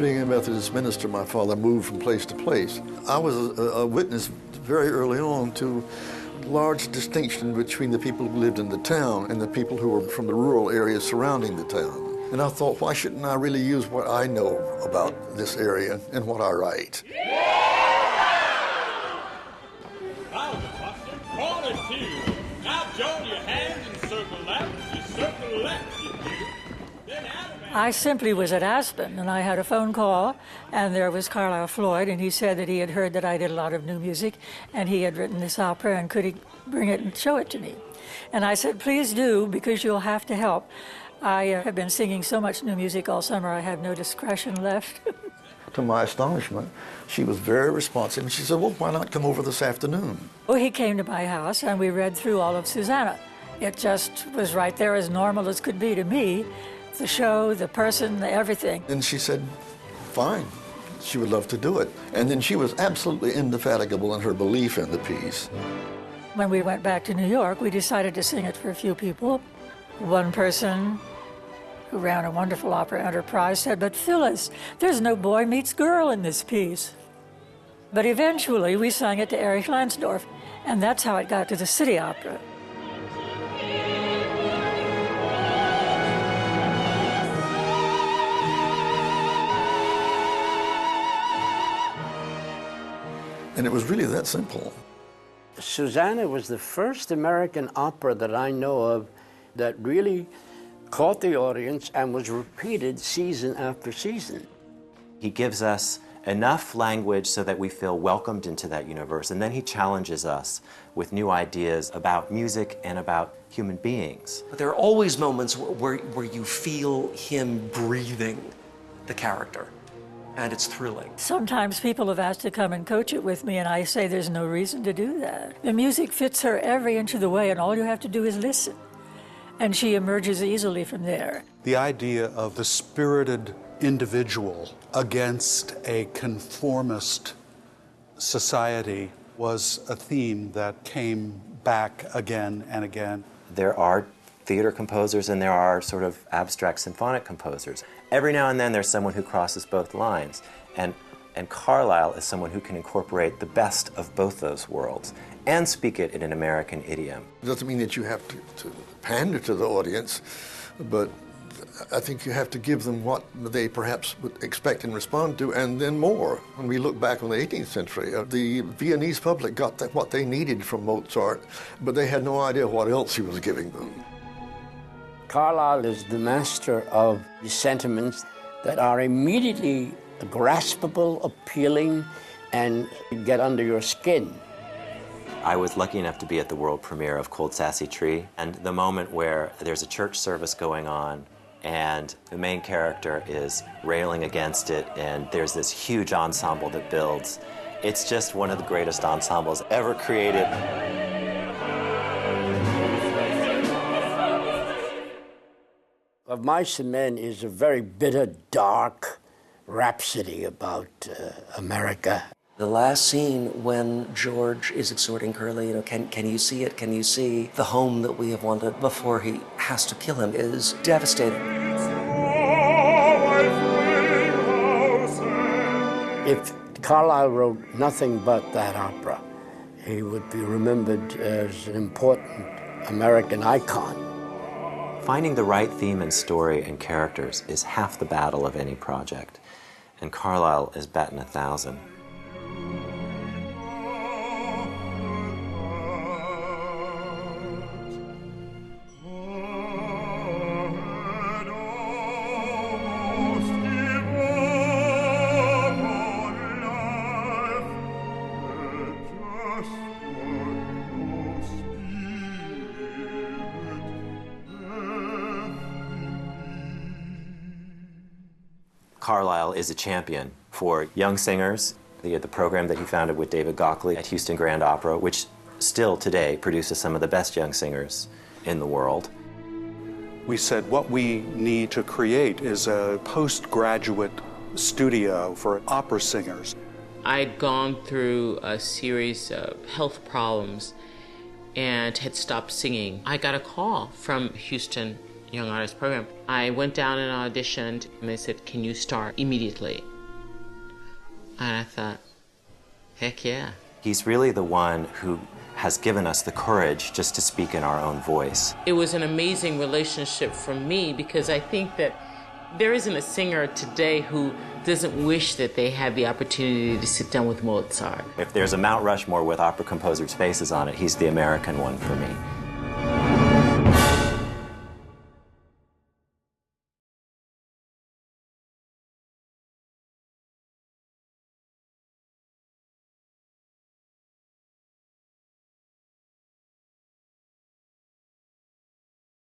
Being a Methodist minister, my father moved from place to place. I was a witness very early on to large distinction between the people who lived in the town and the people who were from the rural areas surrounding the town. And I thought, why shouldn't I really use what I know about this area and what I write? I simply was at Aspen, and I had a phone call, and there was Carlisle Floyd, and he said that he had heard that I did a lot of new music, and he had written this opera, and could he bring it and show it to me? And I said, please do, because you'll have to help. I have been singing so much new music all summer, I have no discretion left. To my astonishment, she was very responsive, and she said, well, why not come over this afternoon? Well, he came to my house, and we read through all of Susannah. It just was right there, as normal as could be to me. The show, the person, everything. And she said, fine, she would love to do it. And then she was absolutely indefatigable in her belief in the piece. When we went back to New York, we decided to sing it for a few people. One person who ran a wonderful opera enterprise said, but Phyllis, there's no boy meets girl in this piece. But eventually we sang it to Erich Lansdorf, and that's how it got to the City Opera. And it was really that simple. Susannah was the first American opera that I know of that really caught the audience and was repeated season after season. He gives us enough language so that we feel welcomed into that universe, and then he challenges us with new ideas about music and about human beings. But there are always moments where you feel him breathing the character. And it's thrilling. Sometimes people have asked to come and coach it with me, and I say there's no reason to do that. The music fits her every inch of the way, and all you have to do is listen. And she emerges easily from there. The idea of the spirited individual against a conformist society was a theme that came back again and again. There are theater composers and there are sort of abstract symphonic composers. Every now and then there's someone who crosses both lines, and Carlisle is someone who can incorporate the best of both those worlds and speak it in an American idiom. It doesn't mean that you have to pander to the audience, but I think you have to give them what they perhaps would expect and respond to, and then more. When we look back on the 18th century, the Viennese public got what they needed from Mozart, but they had no idea what else he was giving them. Carlisle is the master of the sentiments that are immediately graspable, appealing, and get under your skin. I was lucky enough to be at the world premiere of Cold Sassy Tree, and the moment where there's a church service going on and the main character is railing against it and there's this huge ensemble that builds. It's just one of the greatest ensembles ever created. Of Mice and Men is a very bitter, dark rhapsody about America. The last scene when George is exhorting Curly, can you see it? Can you see the home that we have wanted before he has to kill him is devastating. If Carlisle wrote nothing but that opera, he would be remembered as an important American icon. Finding the right theme and story and characters is half the battle of any project, and Carlisle is batting 1,000. Carlisle is a champion for young singers. The program that he founded with David Gockley at Houston Grand Opera, which still today produces some of the best young singers in the world. We said what we need to create is a postgraduate studio for opera singers. I'd gone through a series of health problems and had stopped singing. I got a call from Houston Young Artist Program. I went down and auditioned, and they said, can you start immediately? And I thought, heck yeah. He's really the one who has given us the courage just to speak in our own voice. It was an amazing relationship for me because I think that there isn't a singer today who doesn't wish that they had the opportunity to sit down with Mozart. If there's a Mount Rushmore with opera composers' faces on it, he's the American one for me.